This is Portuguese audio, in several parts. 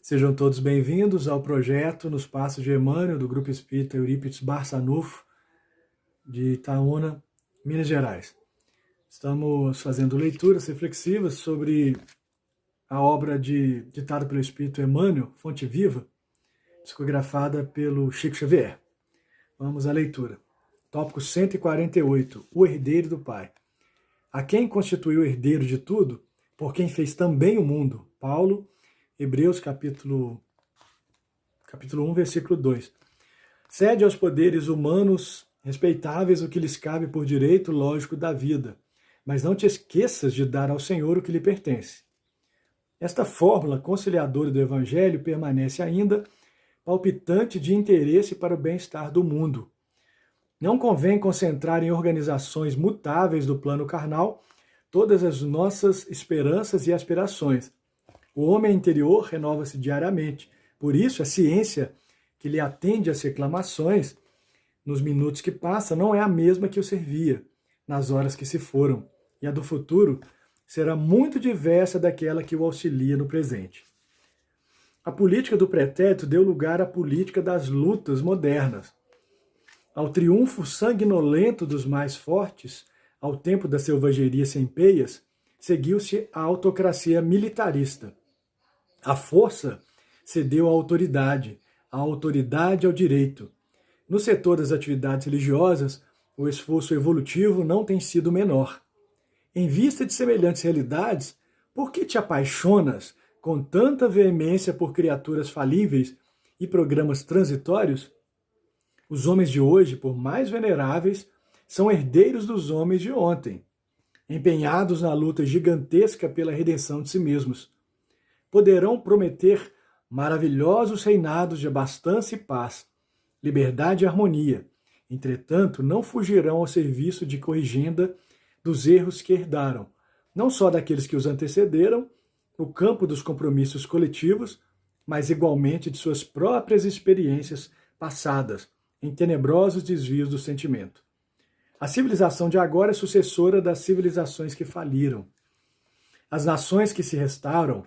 Sejam todos bem-vindos ao projeto Nos Passos de Emmanuel, do Grupo Espírita Eurípides Barçanufo, de Itaúna, Minas Gerais. Estamos fazendo leituras reflexivas sobre a obra ditada pelo Espírito Emmanuel, Fonte Viva, psicografada pelo Chico Xavier. Vamos à leitura. Tópico 148, o herdeiro do Pai. A quem constituiu herdeiro de tudo, por quem fez também o mundo. Paulo, Hebreus capítulo 1, versículo 2. Cede aos poderes humanos respeitáveis o que lhes cabe por direito lógico da vida, mas não te esqueças de dar ao Senhor o que lhe pertence. Esta fórmula conciliadora do Evangelho permanece ainda palpitante de interesse para o bem-estar do mundo. Não convém concentrar em organizações mutáveis do plano carnal todas as nossas esperanças e aspirações. O homem interior renova-se diariamente. Por isso, a ciência que lhe atende às reclamações nos minutos que passa não é a mesma que o servia nas horas que se foram. E a do futuro será muito diversa daquela que o auxilia no presente. A política do pretérito deu lugar à política das lutas modernas. Ao triunfo sanguinolento dos mais fortes, ao tempo da selvageria sem peias, seguiu-se a autocracia militarista. A força cedeu à autoridade ao direito. No setor das atividades religiosas, o esforço evolutivo não tem sido menor. Em vista de semelhantes realidades, por que te apaixonas com tanta veemência por criaturas falíveis e programas transitórios? Os homens de hoje, por mais veneráveis, são herdeiros dos homens de ontem, empenhados na luta gigantesca pela redenção de si mesmos. Poderão prometer maravilhosos reinados de abastança e paz, liberdade e harmonia. Entretanto, não fugirão ao serviço de corrigenda dos erros que herdaram, não só daqueles que os antecederam, no campo dos compromissos coletivos, mas igualmente de suas próprias experiências passadas, em tenebrosos desvios do sentimento. A civilização de agora é sucessora das civilizações que faliram. As nações que se restauram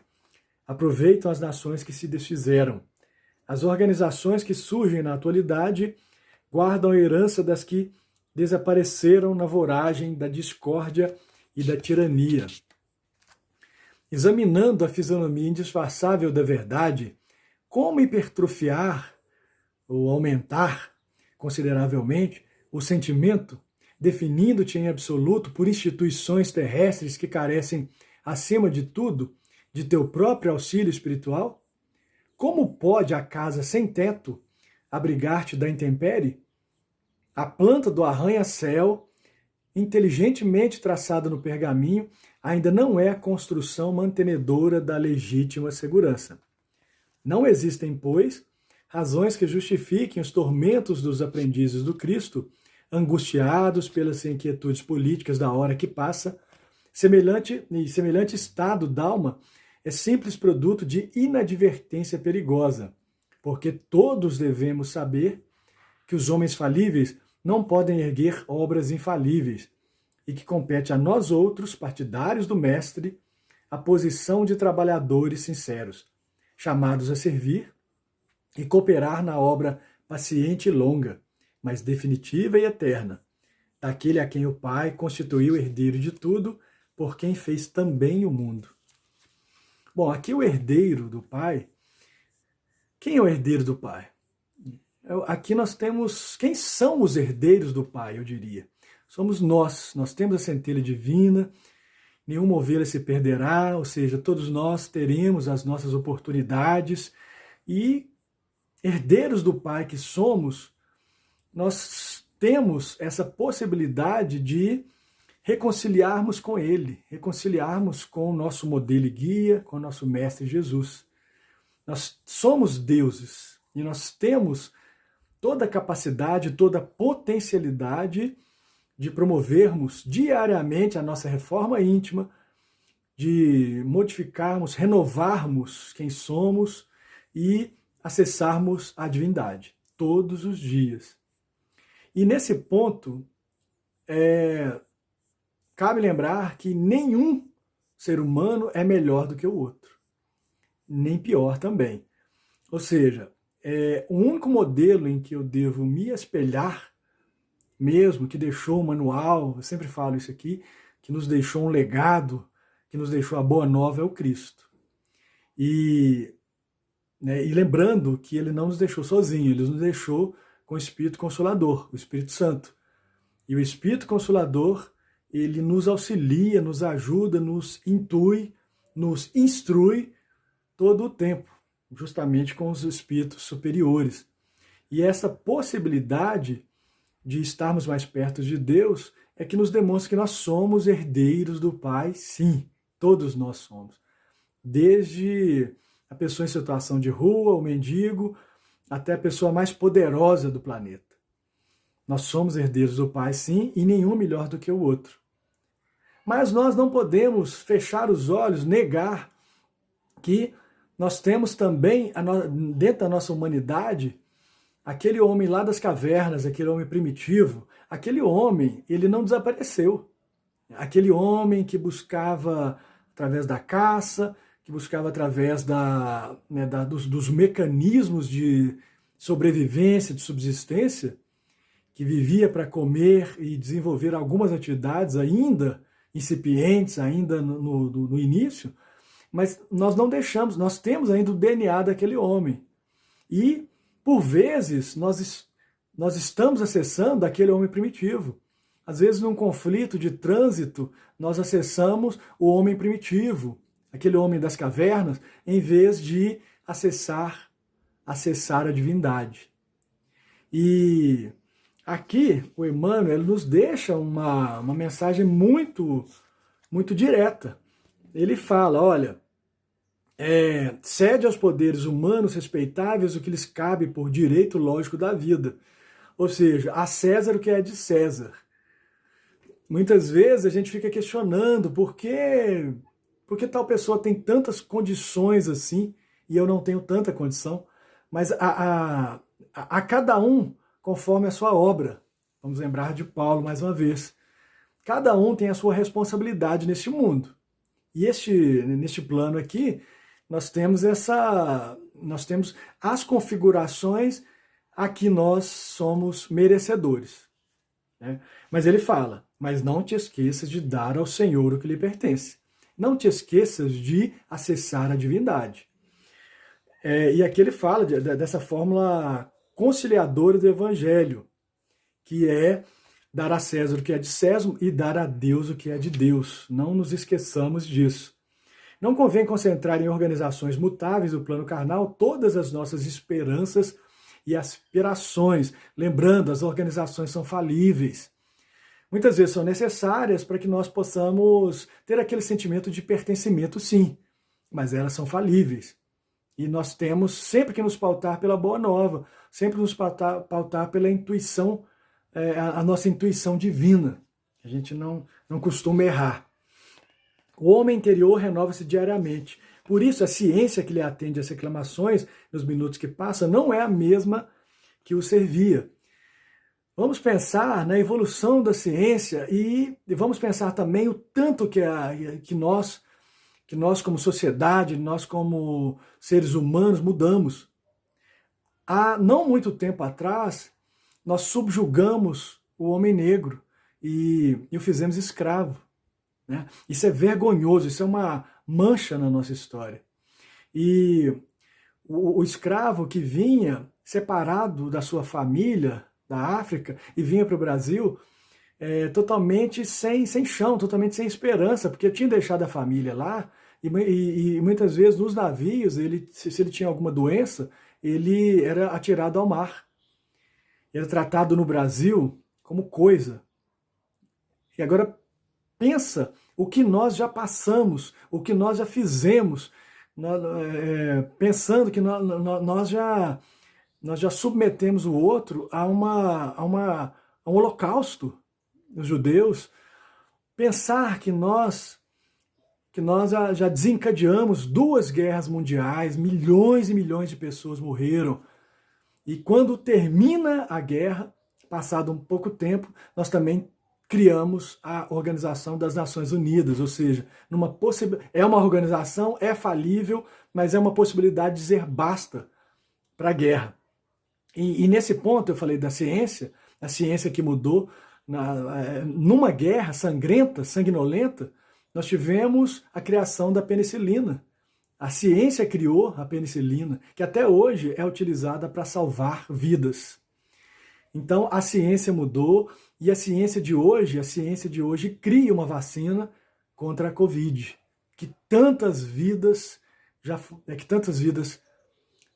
aproveitam as nações que se desfizeram. As organizações que surgem na atualidade guardam a herança das que desapareceram na voragem da discórdia e da tirania. Examinando a fisionomia indisfarçável da verdade, como hipertrofiar ou aumentar consideravelmente o sentimento, definindo-te em absoluto por instituições terrestres que carecem, acima de tudo, de teu próprio auxílio espiritual? Como pode a casa sem teto abrigar-te da intempérie? A planta do arranha-céu, inteligentemente traçada no pergaminho, ainda não é a construção mantenedora da legítima segurança. Não existem, pois, razões que justifiquem os tormentos dos aprendizes do Cristo, angustiados pelas inquietudes políticas da hora que passa. Semelhante estado d'alma é simples produto de inadvertência perigosa, porque todos devemos saber que os homens falíveis não podem erguer obras infalíveis e que compete a nós outros, partidários do Mestre, a posição de trabalhadores sinceros, chamados a servir e cooperar na obra paciente e longa, mas definitiva e eterna, daquele a quem o Pai constituiu herdeiro de tudo, por quem fez também o mundo. Bom, aqui o herdeiro do Pai. Quem é o herdeiro do Pai? Aqui nós temos quem são os herdeiros do Pai, eu diria. Somos nós. Nós temos a centelha divina, nenhuma ovelha se perderá, ou seja, todos nós teremos as nossas oportunidades e herdeiros do Pai que somos, nós temos essa possibilidade de reconciliarmos com Ele, reconciliarmos com o nosso modelo e guia, com o nosso Mestre Jesus. Nós somos deuses e nós temos toda a capacidade, toda a potencialidade de promovermos diariamente a nossa reforma íntima, de modificarmos, renovarmos quem somos e acessarmos a divindade todos os dias. E nesse ponto, cabe lembrar que nenhum ser humano é melhor do que o outro. nem pior também. Ou seja, o único modelo em que eu devo me espelhar mesmo, que deixou um manual, eu sempre falo isso aqui, que nos deixou um legado, que nos deixou a boa nova, é o Cristo. E lembrando que ele não nos deixou sozinho, ele nos deixou com o Espírito Consolador, o Espírito Santo. E o Espírito Consolador, ele nos auxilia, nos ajuda, nos intui, nos instrui todo o tempo, justamente com os espíritos superiores. E essa possibilidade de estarmos mais perto de Deus é que nos demonstra que nós somos herdeiros do Pai, sim, todos nós somos. Desde a pessoa em situação de rua, o mendigo, até a pessoa mais poderosa do planeta. Nós somos herdeiros do Pai, sim, e nenhum melhor do que o outro. Mas nós não podemos fechar os olhos, negar que nós temos também, dentro da nossa humanidade, aquele homem lá das cavernas, aquele homem primitivo, aquele homem, ele não desapareceu. Aquele homem que buscava através da caça, que buscava através dos mecanismos de sobrevivência, de subsistência, que vivia para comer e desenvolver algumas atividades ainda incipientes, ainda no início, mas nós não deixamos, nós temos ainda o DNA daquele homem. E, por vezes, nós estamos acessando aquele homem primitivo. Às vezes, num conflito de trânsito, nós acessamos o homem primitivo, aquele homem das cavernas, em vez de acessar a divindade. E aqui, o Emmanuel nos deixa uma mensagem muito, muito direta. Ele fala, olha, cede aos poderes humanos respeitáveis o que lhes cabe por direito lógico da vida. Ou seja, a César o que é de César. Muitas vezes a gente fica questionando por que tal pessoa tem tantas condições assim e eu não tenho tanta condição. Mas a cada um conforme a sua obra. Vamos lembrar de Paulo mais uma vez. Cada um tem a sua responsabilidade neste mundo. E neste plano aqui, nós temos as configurações a que nós somos merecedores. Né? Mas ele fala, mas não te esqueças de dar ao Senhor o que lhe pertence. Não te esqueças de acessar a divindade. E aqui ele fala dessa fórmula conciliadora do Evangelho, que é dar a César o que é de César e dar a Deus o que é de Deus. Não nos esqueçamos disso. Não convém concentrar em organizações mutáveis do plano carnal todas as nossas esperanças e aspirações. Lembrando, as organizações são falíveis. Muitas vezes são necessárias para que nós possamos ter aquele sentimento de pertencimento, sim, mas elas são falíveis. E nós temos sempre que nos pautar pela boa nova, sempre nos pautar pela intuição, a nossa intuição divina. A gente não costuma errar. O homem interior renova-se diariamente. Por isso, a ciência que lhe atende às reclamações nos minutos que passam não é a mesma que o servia. Vamos pensar na evolução da ciência e vamos pensar também o tanto que nós como sociedade, nós como seres humanos mudamos. Há não muito tempo atrás, nós subjugamos o homem negro e o fizemos escravo. Né? Isso é vergonhoso, isso é uma mancha na nossa história. E o escravo que vinha separado da sua família, da África, e vinha para o Brasil, totalmente sem chão, totalmente sem esperança, porque tinha deixado a família lá, e muitas vezes nos navios, se ele tinha alguma doença, ele era atirado ao mar. Era tratado no Brasil como coisa. E agora pensa o que nós já passamos, o que nós já fizemos, pensando que nós já submetemos o outro a um holocausto, os judeus. Pensar que nós já desencadeamos 2 guerras mundiais, milhões e milhões de pessoas morreram. E quando termina a guerra, passado um pouco tempo, nós também criamos a Organização das Nações Unidas, ou seja, é uma organização, é falível, mas é uma possibilidade de dizer basta para a guerra. E nesse ponto eu falei da ciência, a ciência que mudou. Numa guerra sangrenta, sanguinolenta, nós tivemos a criação da penicilina. A ciência criou a penicilina, que até hoje é utilizada para salvar vidas. Então a ciência mudou e a ciência de hoje cria uma vacina contra a Covid, que tantas vidas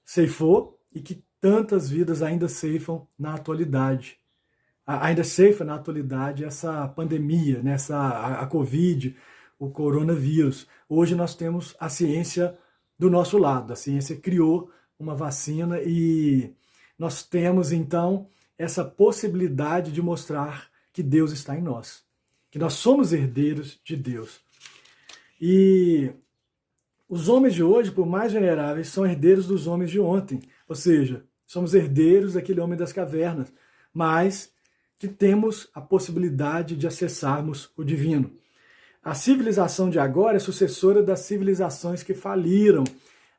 ceifou e que tantas vidas ainda ceifam na atualidade. Ainda ceifa na atualidade essa pandemia, né? A Covid, o coronavírus. Hoje nós temos a ciência do nosso lado. A ciência criou uma vacina e nós temos, então, essa possibilidade de mostrar que Deus está em nós, que nós somos herdeiros de Deus. E os homens de hoje, por mais veneráveis, são herdeiros dos homens de ontem. Ou seja, somos herdeiros daquele homem das cavernas, mas que temos a possibilidade de acessarmos o divino. A civilização de agora é sucessora das civilizações que faliram.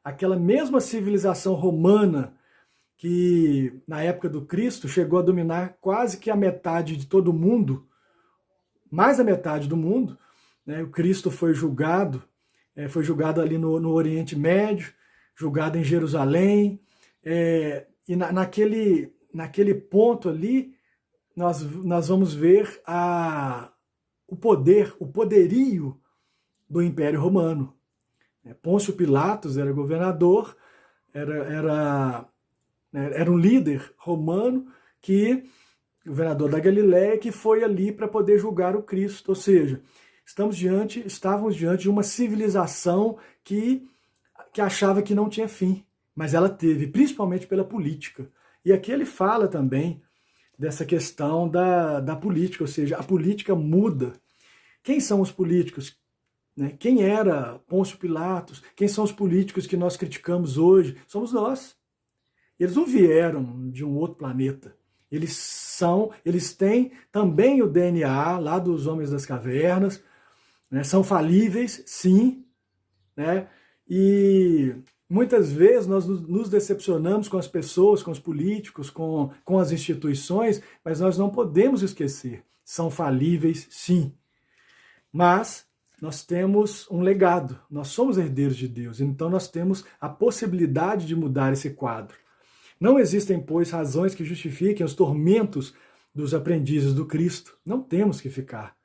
Aquela mesma civilização romana que, na época do Cristo, chegou a dominar quase que a metade de todo o mundo, mais da metade do mundo, né? O Cristo foi julgado ali no Oriente Médio, julgado em Jerusalém, e naquele ponto ali, nós vamos ver o poderio do Império Romano. Pôncio Pilatos era governador, era um líder romano, governador da Galiléia, que foi ali para poder julgar o Cristo. Ou seja, estávamos diante de uma civilização que achava que não tinha fim, mas ela teve, principalmente pela política. E aqui ele fala também dessa questão da política, ou seja, a política muda. Quem são os políticos? Quem era Pôncio Pilatos? Quem são os políticos que nós criticamos hoje? Somos nós. Eles não vieram de um outro planeta. Eles têm também o DNA lá dos homens das cavernas, né? São falíveis, sim, né? E muitas vezes nós nos decepcionamos com as pessoas, com os políticos, com as instituições, mas nós não podemos esquecer, são falíveis, sim. Mas nós temos um legado, nós somos herdeiros de Deus, então nós temos a possibilidade de mudar esse quadro. Não existem, pois, razões que justifiquem os tormentos dos aprendizes do Cristo. Não temos que ficar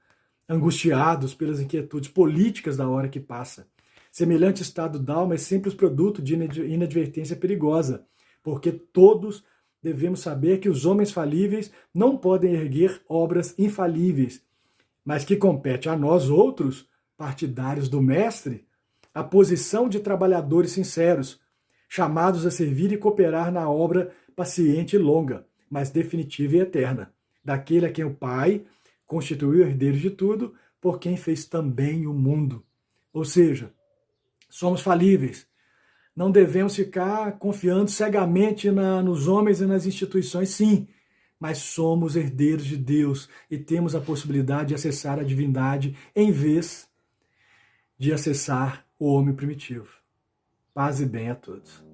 angustiados pelas inquietudes políticas da hora que passa. Semelhante estado d'alma é sempre o produto de inadvertência perigosa, porque todos devemos saber que os homens falíveis não podem erguer obras infalíveis, mas que compete a nós outros, partidários do Mestre, a posição de trabalhadores sinceros, chamados a servir e cooperar na obra paciente e longa, mas definitiva e eterna, daquele a quem o Pai constituiu herdeiro de tudo, por quem fez também o mundo. Ou seja, somos falíveis. Não devemos ficar confiando cegamente nos homens e nas instituições, sim, mas somos herdeiros de Deus e temos a possibilidade de acessar a divindade em vez de acessar o homem primitivo. Paz e bem a todos.